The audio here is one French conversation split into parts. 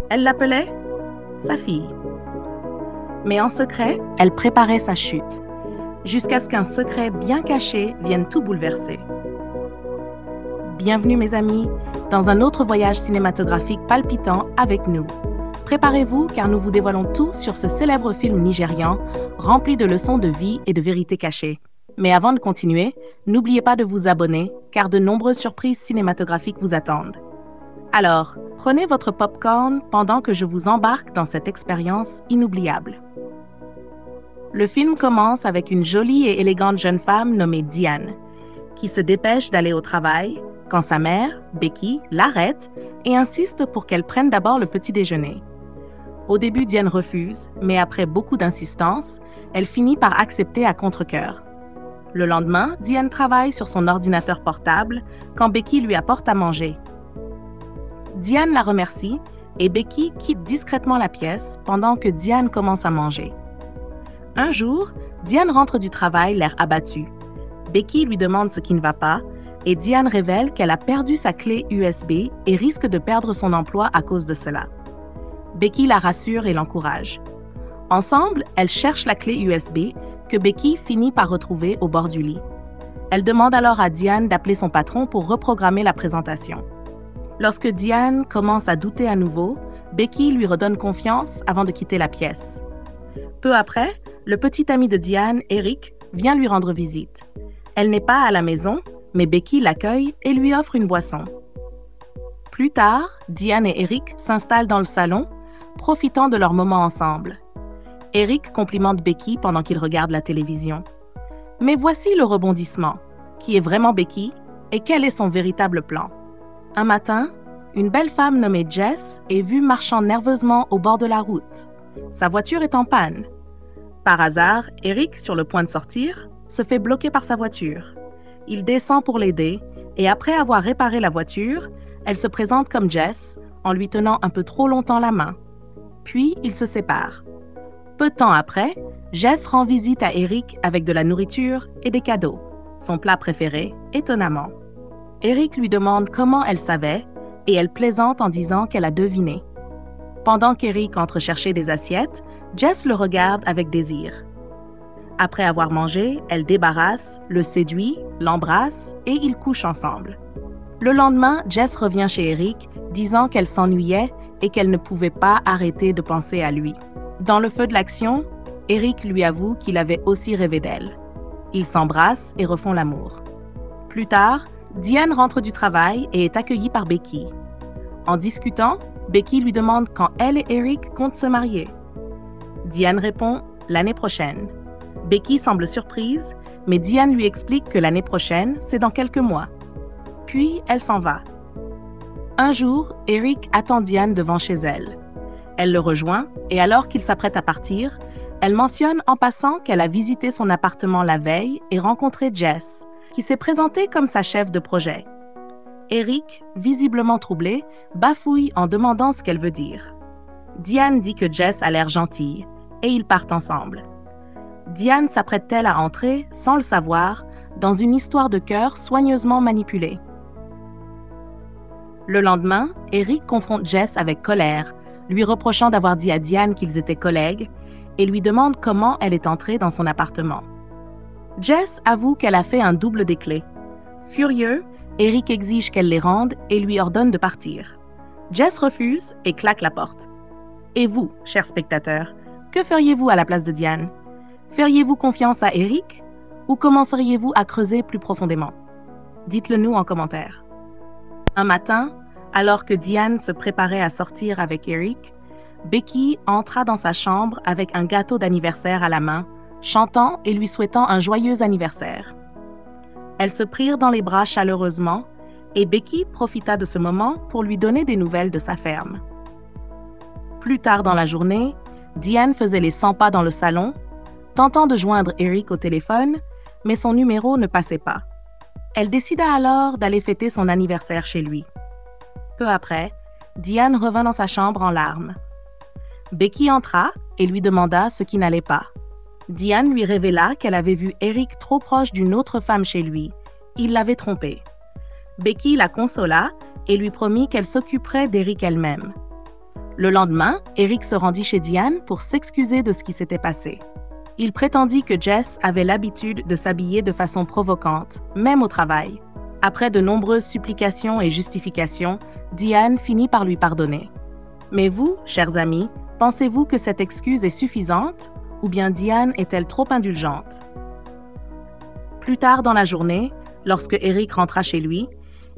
Elle l'appelait sa fille. Mais en secret, elle préparait sa chute, jusqu'à ce qu'un secret bien caché vienne tout bouleverser. Bienvenue mes amis, dans un autre voyage cinématographique palpitant avec nous. Préparez-vous car nous vous dévoilons tout sur ce célèbre film nigérian, rempli de leçons de vie et de vérités cachées. Mais avant de continuer, n'oubliez pas de vous abonner, car de nombreuses surprises cinématographiques vous attendent. Alors, prenez votre popcorn pendant que je vous embarque dans cette expérience inoubliable. Le film commence avec une jolie et élégante jeune femme nommée Diane, qui se dépêche d'aller au travail quand sa mère, Becky, l'arrête et insiste pour qu'elle prenne d'abord le petit déjeuner. Au début, Diane refuse, mais après beaucoup d'insistance, elle finit par accepter à contre-cœur. Le lendemain, Diane travaille sur son ordinateur portable quand Becky lui apporte à manger. Diane la remercie et Becky quitte discrètement la pièce pendant que Diane commence à manger. Un jour, Diane rentre du travail l'air abattue. Becky lui demande ce qui ne va pas et Diane révèle qu'elle a perdu sa clé USB et risque de perdre son emploi à cause de cela. Becky la rassure et l'encourage. Ensemble, elles cherchent la clé USB que Becky finit par retrouver au bord du lit. Elle demande alors à Diane d'appeler son patron pour reprogrammer la présentation. Lorsque Diane commence à douter à nouveau, Becky lui redonne confiance avant de quitter la pièce. Peu après, le petit ami de Diane, Eric, vient lui rendre visite. Elle n'est pas à la maison, mais Becky l'accueille et lui offre une boisson. Plus tard, Diane et Eric s'installent dans le salon, profitant de leur moment ensemble. Eric complimente Becky pendant qu'il regarde la télévision. Mais voici le rebondissement. Qui est vraiment Becky et quel est son véritable plan? Un matin, une belle femme nommée Jess est vue marchant nerveusement au bord de la route. Sa voiture est en panne. Par hasard, Eric, sur le point de sortir, se fait bloquer par sa voiture. Il descend pour l'aider et après avoir réparé la voiture, elle se présente comme Jess en lui tenant un peu trop longtemps la main. Puis, ils se séparent. Peu de temps après, Jess rend visite à Eric avec de la nourriture et des cadeaux, son plat préféré, étonnamment. Eric lui demande comment elle savait et elle plaisante en disant qu'elle a deviné. Pendant qu'Eric entre chercher des assiettes, Jess le regarde avec désir. Après avoir mangé, elle débarrasse, le séduit, l'embrasse et ils couchent ensemble. Le lendemain, Jess revient chez Eric, disant qu'elle s'ennuyait et qu'elle ne pouvait pas arrêter de penser à lui. Dans le feu de l'action, Eric lui avoue qu'il avait aussi rêvé d'elle. Ils s'embrassent et refont l'amour. Plus tard, Diane rentre du travail et est accueillie par Becky. En discutant, Becky lui demande quand elle et Eric comptent se marier. Diane répond « l'année prochaine ». Becky semble surprise, mais Diane lui explique que l'année prochaine, c'est dans quelques mois. Puis, elle s'en va. Un jour, Eric attend Diane devant chez elle. Elle le rejoint et alors qu'il s'apprête à partir, elle mentionne en passant qu'elle a visité son appartement la veille et rencontré Jess, qui s'est présentée comme sa chef de projet. Eric, visiblement troublé, bafouille en demandant ce qu'elle veut dire. Diane dit que Jess a l'air gentille et ils partent ensemble. Diane s'apprête-t-elle à entrer, sans le savoir, dans une histoire de cœur soigneusement manipulée. Le lendemain, Eric confronte Jess avec colère, lui reprochant d'avoir dit à Diane qu'ils étaient collègues et lui demande comment elle est entrée dans son appartement. Jess avoue qu'elle a fait un double des clés. Furieux, Eric exige qu'elle les rende et lui ordonne de partir. Jess refuse et claque la porte. Et vous, chers spectateurs, que feriez-vous à la place de Diane? Feriez-vous confiance à Eric ou commenceriez-vous à creuser plus profondément? Dites-le nous en commentaire. Un matin, alors que Diane se préparait à sortir avec Eric, Becky entra dans sa chambre avec un gâteau d'anniversaire à la main, chantant et lui souhaitant un joyeux anniversaire. Elles se prirent dans les bras chaleureusement et Becky profita de ce moment pour lui donner des nouvelles de sa ferme. Plus tard dans la journée, Diane faisait les 100 pas dans le salon, tentant de joindre Eric au téléphone, mais son numéro ne passait pas. Elle décida alors d'aller fêter son anniversaire chez lui. Peu après, Diane revint dans sa chambre en larmes. Becky entra et lui demanda ce qui n'allait pas. Diane lui révéla qu'elle avait vu Eric trop proche d'une autre femme chez lui. Il l'avait trompée. Becky la consola et lui promit qu'elle s'occuperait d'Eric elle-même. Le lendemain, Eric se rendit chez Diane pour s'excuser de ce qui s'était passé. Il prétendit que Jess avait l'habitude de s'habiller de façon provocante, même au travail. Après de nombreuses supplications et justifications, Diane finit par lui pardonner. Mais vous, chers amis, pensez-vous que cette excuse est suffisante ou bien Diane est-elle trop indulgente? Plus tard dans la journée, lorsque Eric rentra chez lui,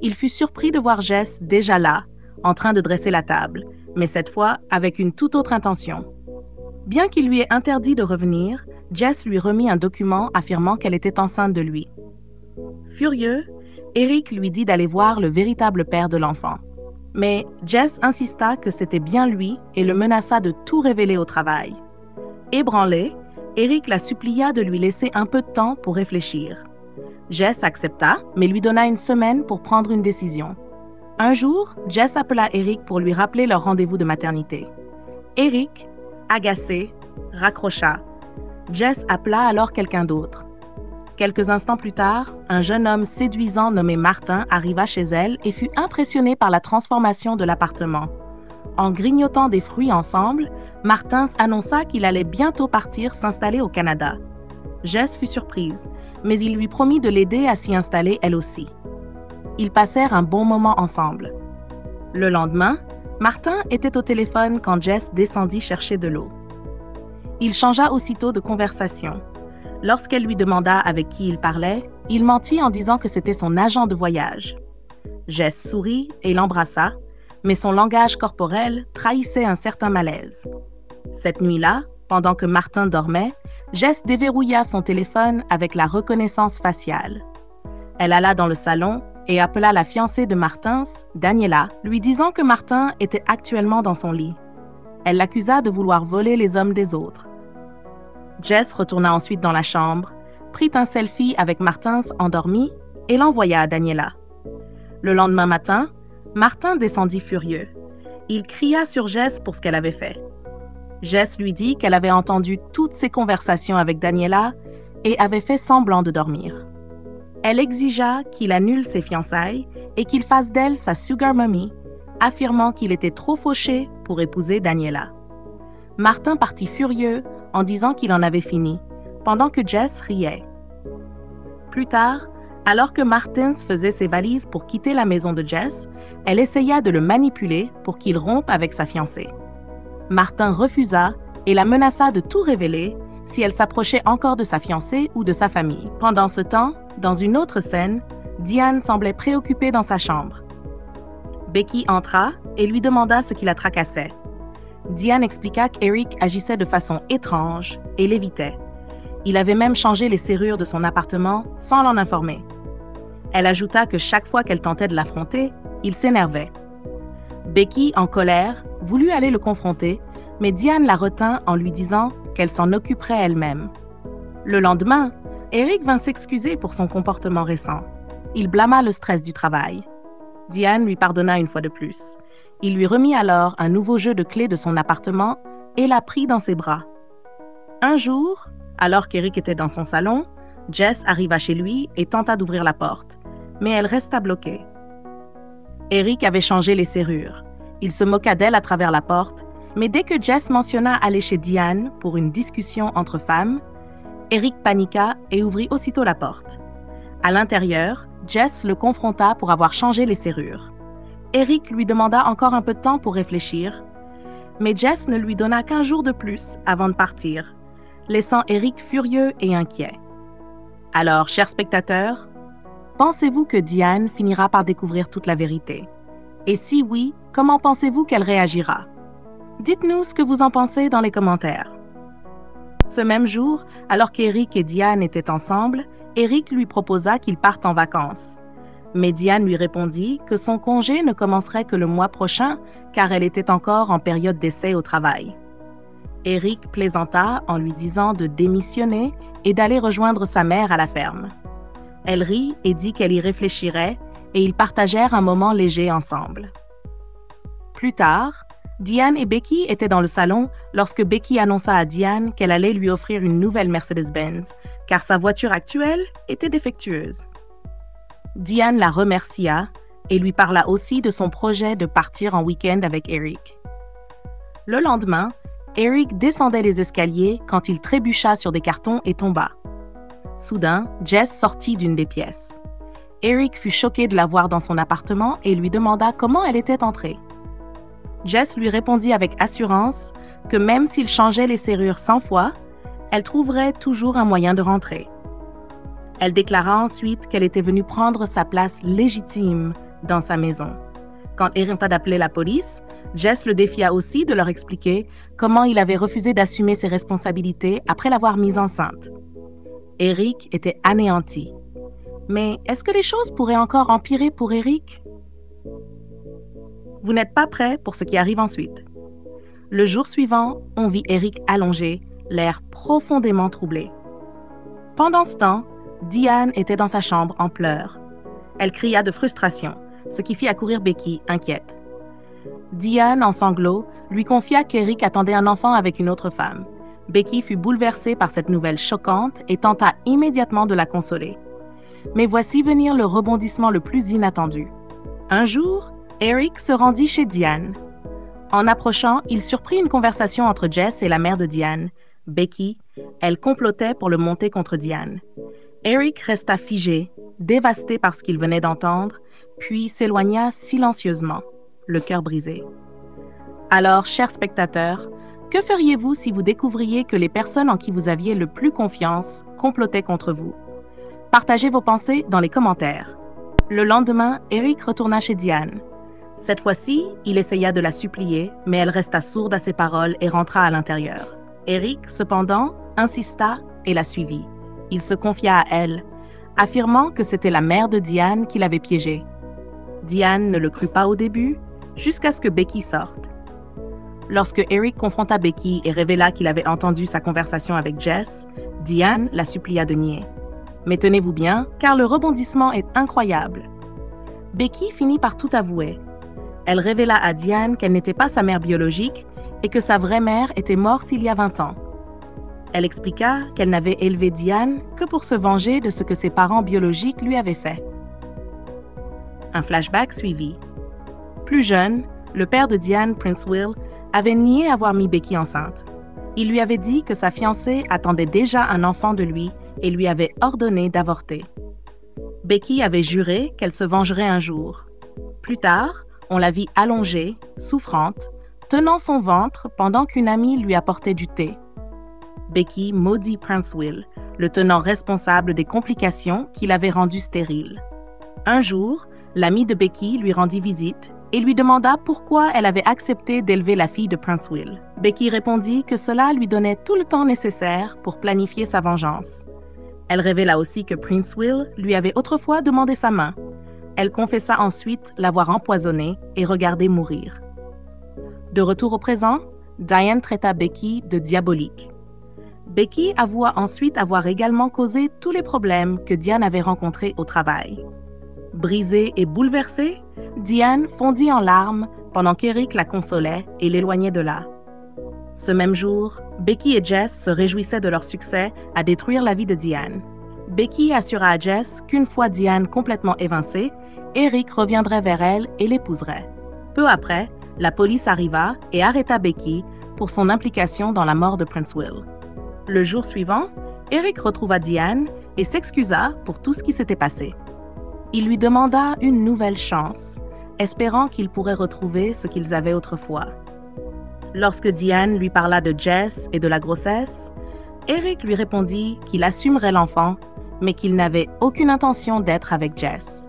il fut surpris de voir Jess déjà là, en train de dresser la table, mais cette fois avec une toute autre intention. Bien qu'il lui ait interdit de revenir, Jess lui remit un document affirmant qu'elle était enceinte de lui. Furieux, Eric lui dit d'aller voir le véritable père de l'enfant. Mais Jess insista que c'était bien lui et le menaça de tout révéler au travail. Ébranlé, Eric la supplia de lui laisser un peu de temps pour réfléchir. Jess accepta, mais lui donna une semaine pour prendre une décision. Un jour, Jess appela Eric pour lui rappeler leur rendez-vous de maternité. Eric, agacé, raccrocha. Jess appela alors quelqu'un d'autre. Quelques instants plus tard, un jeune homme séduisant nommé Martin arriva chez elle et fut impressionné par la transformation de l'appartement. En grignotant des fruits ensemble, Martin annonça qu'il allait bientôt partir s'installer au Canada. Jess fut surprise, mais il lui promit de l'aider à s'y installer elle aussi. Ils passèrent un bon moment ensemble. Le lendemain, Martin était au téléphone quand Jess descendit chercher de l'eau. Il changea aussitôt de conversation. Lorsqu'elle lui demanda avec qui il parlait, il mentit en disant que c'était son agent de voyage. Jess sourit et l'embrassa, mais son langage corporel trahissait un certain malaise. Cette nuit-là, pendant que Martin dormait, Jess déverrouilla son téléphone avec la reconnaissance faciale. Elle alla dans le salon et appela la fiancée de Martin, Daniela, lui disant que Martin était actuellement dans son lit. Elle l'accusa de vouloir voler les hommes des autres. Jess retourna ensuite dans la chambre, prit un selfie avec Martin endormi et l'envoya à Daniela. Le lendemain matin, Martin descendit furieux. Il cria sur Jess pour ce qu'elle avait fait. Jess lui dit qu'elle avait entendu toutes ses conversations avec Daniela et avait fait semblant de dormir. Elle exigea qu'il annule ses fiançailles et qu'il fasse d'elle sa sugar mommy, affirmant qu'il était trop fauché pour épouser Daniela. Martin partit furieux en disant qu'il en avait fini, pendant que Jess riait. Plus tard, alors que Martin faisait ses valises pour quitter la maison de Jess, elle essaya de le manipuler pour qu'il rompe avec sa fiancée. Martin refusa et la menaça de tout révéler si elle s'approchait encore de sa fiancée ou de sa famille. Pendant ce temps, dans une autre scène, Diane semblait préoccupée dans sa chambre. Becky entra et lui demanda ce qui la tracassait. Diane expliqua qu'Eric agissait de façon étrange et l'évitait. Il avait même changé les serrures de son appartement sans l'en informer. Elle ajouta que chaque fois qu'elle tentait de l'affronter, il s'énervait. Becky, en colère, voulut aller le confronter, mais Diane la retint en lui disant qu'elle s'en occuperait elle-même. Le lendemain, Eric vint s'excuser pour son comportement récent. Il blâma le stress du travail. Diane lui pardonna une fois de plus. Il lui remit alors un nouveau jeu de clés de son appartement et la prit dans ses bras. Un jour, alors qu'Eric était dans son salon, Jess arriva chez lui et tenta d'ouvrir la porte, mais elle resta bloquée. Eric avait changé les serrures. Il se moqua d'elle à travers la porte, mais dès que Jess mentionna aller chez Diane pour une discussion entre femmes, Eric paniqua et ouvrit aussitôt la porte. À l'intérieur, Jess le confronta pour avoir changé les serrures. Eric lui demanda encore un peu de temps pour réfléchir, mais Jess ne lui donna qu'un jour de plus avant de partir, laissant Eric furieux et inquiet. Alors, chers spectateurs, pensez-vous que Diane finira par découvrir toute la vérité? Et si oui, comment pensez-vous qu'elle réagira? Dites-nous ce que vous en pensez dans les commentaires. Ce même jour, alors qu'Eric et Diane étaient ensemble, Eric lui proposa qu'ils partent en vacances. Mais Diane lui répondit que son congé ne commencerait que le mois prochain car elle était encore en période d'essai au travail. Eric plaisanta en lui disant de démissionner et d'aller rejoindre sa mère à la ferme. Elle rit et dit qu'elle y réfléchirait et ils partagèrent un moment léger ensemble. Plus tard, Diane et Becky étaient dans le salon lorsque Becky annonça à Diane qu'elle allait lui offrir une nouvelle Mercedes-Benz car sa voiture actuelle était défectueuse. Diane la remercia et lui parla aussi de son projet de partir en week-end avec Eric. Le lendemain, Eric descendait les escaliers quand il trébucha sur des cartons et tomba. Soudain, Jess sortit d'une des pièces. Eric fut choqué de la voir dans son appartement et lui demanda comment elle était entrée. Jess lui répondit avec assurance que même s'il changeait les serrures 100 fois, elle trouverait toujours un moyen de rentrer. Elle déclara ensuite qu'elle était venue prendre sa place légitime dans sa maison. Quand Eric tenta d'appeler la police, Jess le défia aussi de leur expliquer comment il avait refusé d'assumer ses responsabilités après l'avoir mise enceinte. Eric était anéanti. Mais est-ce que les choses pourraient encore empirer pour Eric? Vous n'êtes pas prêts pour ce qui arrive ensuite. Le jour suivant, on vit Eric allongé, l'air profondément troublé. Pendant ce temps, Diane était dans sa chambre en pleurs. Elle cria de frustration, ce qui fit accourir Becky, inquiète. Diane, en sanglots, lui confia qu'Eric attendait un enfant avec une autre femme. Becky fut bouleversée par cette nouvelle choquante et tenta immédiatement de la consoler. Mais voici venir le rebondissement le plus inattendu. Un jour, Eric se rendit chez Diane. En approchant, il surprit une conversation entre Jess et la mère de Diane, Becky. Elle complotait pour le monter contre Diane. Eric resta figé, dévasté par ce qu'il venait d'entendre, puis s'éloigna silencieusement, le cœur brisé. Alors, chers spectateurs, que feriez-vous si vous découvriez que les personnes en qui vous aviez le plus confiance complotaient contre vous? Partagez vos pensées dans les commentaires. Le lendemain, Eric retourna chez Diane. Cette fois-ci, il essaya de la supplier, mais elle resta sourde à ses paroles et rentra à l'intérieur. Eric, cependant, insista et la suivit. Il se confia à elle, affirmant que c'était la mère de Diane qui l'avait piégé. Diane ne le crut pas au début, jusqu'à ce que Becky sorte. Lorsque Eric confronta Becky et révéla qu'il avait entendu sa conversation avec Jess, Diane la supplia de nier. Mais tenez-vous bien, car le rebondissement est incroyable. Becky finit par tout avouer. Elle révéla à Diane qu'elle n'était pas sa mère biologique et que sa vraie mère était morte il y a 20 ans. Elle expliqua qu'elle n'avait élevé Diane que pour se venger de ce que ses parents biologiques lui avaient fait. Un flashback suivit. Plus jeune, le père de Diane, Prince Will, avait nié avoir mis Becky enceinte. Il lui avait dit que sa fiancée attendait déjà un enfant de lui et lui avait ordonné d'avorter. Becky avait juré qu'elle se vengerait un jour. Plus tard, on la vit allongée, souffrante, tenant son ventre pendant qu'une amie lui apportait du thé. Becky maudit Prince Will, le tenant responsable des complications qui l'avaient rendu stérile. Un jour, l'amie de Becky lui rendit visite et lui demanda pourquoi elle avait accepté d'élever la fille de Prince Will. Becky répondit que cela lui donnait tout le temps nécessaire pour planifier sa vengeance. Elle révéla aussi que Prince Will lui avait autrefois demandé sa main. Elle confessa ensuite l'avoir empoisonné et regardé mourir. De retour au présent, Diane traita Becky de diabolique. Becky avoua ensuite avoir également causé tous les problèmes que Diane avait rencontrés au travail. Brisée et bouleversée, Diane fondit en larmes pendant qu'Eric la consolait et l'éloignait de là. Ce même jour, Becky et Jess se réjouissaient de leur succès à détruire la vie de Diane. Becky assura à Jess qu'une fois Diane complètement évincée, Eric reviendrait vers elle et l'épouserait. Peu après, la police arriva et arrêta Becky pour son implication dans la mort de Prince Will. Le jour suivant, Eric retrouva Diane et s'excusa pour tout ce qui s'était passé. Il lui demanda une nouvelle chance, espérant qu'ils pourraient retrouver ce qu'ils avaient autrefois. Lorsque Diane lui parla de Jess et de la grossesse, Eric lui répondit qu'il assumerait l'enfant, mais qu'il n'avait aucune intention d'être avec Jess.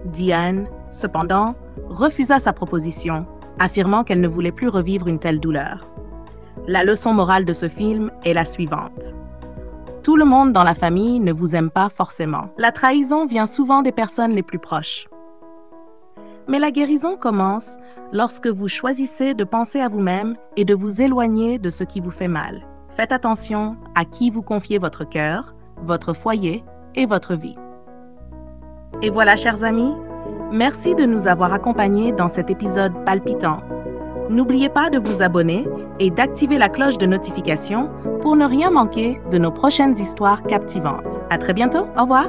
Diane, cependant, refusa sa proposition, affirmant qu'elle ne voulait plus revivre une telle douleur. La leçon morale de ce film est la suivante. Tout le monde dans la famille ne vous aime pas forcément. La trahison vient souvent des personnes les plus proches. Mais la guérison commence lorsque vous choisissez de penser à vous-même et de vous éloigner de ce qui vous fait mal. Faites attention à qui vous confiez votre cœur, votre foyer et votre vie. Et voilà, chers amis, merci de nous avoir accompagnés dans cet épisode palpitant. N'oubliez pas de vous abonner et d'activer la cloche de notification pour ne rien manquer de nos prochaines histoires captivantes. À très bientôt, au revoir!